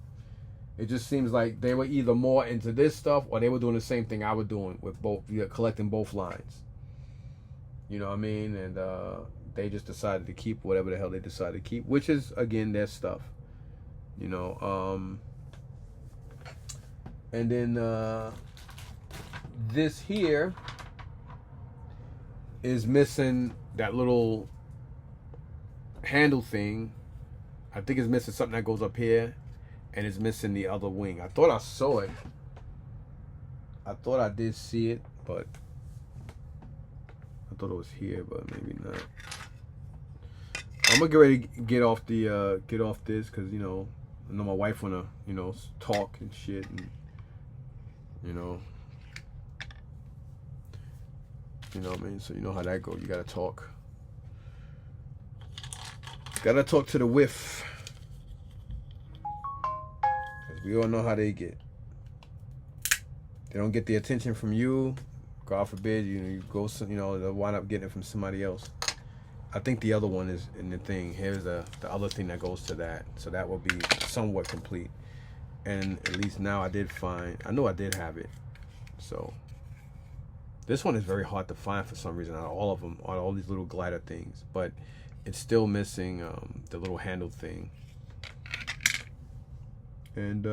It just seems like they were either more into this stuff or they were doing the same thing I was doing with both, collecting both lines. You know what I mean? And they just decided to keep whatever the hell they decided to keep, which is, again, their stuff. And then this here is missing that little handle thing. I think it's missing something that goes up here, and it's missing the other wing. I thought I saw it. I thought I did see it, but I thought it was here, but maybe not. I'm gonna get ready to get off this because I know my wife wanna talk and shit, and what I mean. So you know how that goes. You gotta talk. Gotta talk to the whiff. Because we all know how they get. They don't get the attention from you. God forbid, you go, they'll wind up getting it from somebody else. I think the other one is in the thing. Here's the other thing that goes to that. So that will be somewhat complete. And at least now I did find, I know I did have it. So this one is very hard to find for some reason out of all of them, on all these little glider things. But it's still missing the little handle thing. And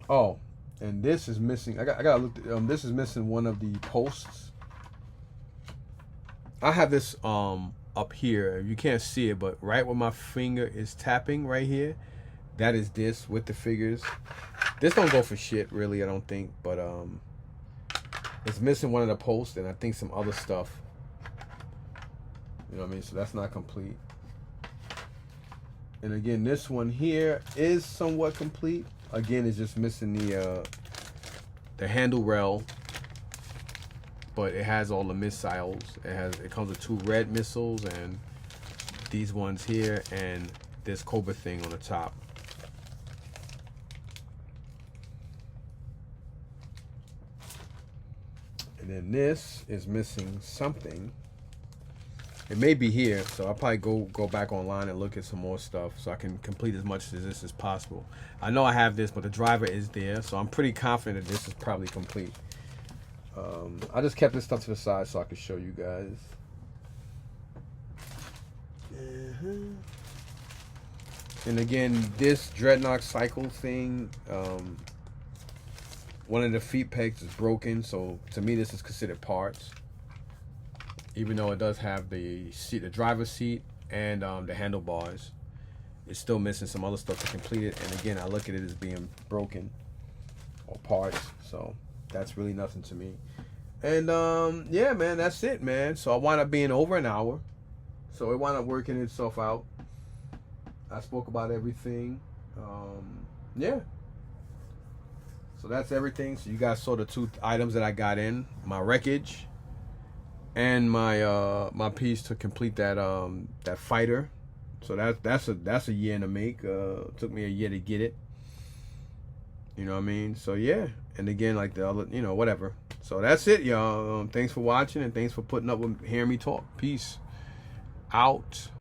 oh, and this is missing. I gotta look. This is missing one of the posts. I have this up here. You can't see it, but right where my finger is tapping right here, that is this with the figures. This don't go for shit really, I don't think, but it's missing one of the posts and I think some other stuff. You know what I mean? So that's not complete. And again, this one here is somewhat complete. Again, it's just missing the handle rail, but it has all the missiles. It comes with 2 red missiles and these ones here and this Cobra thing on the top. And then this is missing something. It may be here, so I'll probably go back online and look at some more stuff so I can complete as much of this as possible. I know I have this, but the driver is there, so I'm pretty confident that this is probably complete. I just kept this stuff to the side so I could show you guys. And again, this Dreadnought cycle thing, one of the feet pegs is broken, so to me this is considered parts. Even though it does have the seat, the driver's seat, and the handlebars, it's still missing some other stuff to complete it. And again, I look at it as being broken or parts, so that's really nothing to me. And yeah, man, that's it, man. So I wound up being over an hour, so it wound up working itself out. I spoke about everything. Yeah. So that's everything. So you guys saw the 2 items that I got in: my wreckage and my my piece to complete that that fighter. So that's a year in the make. Took me a year to get it. You know what I mean? So yeah. And again, like the other, you know, whatever. So that's it, y'all. Thanks for watching and thanks for putting up with hearing me talk. Peace out.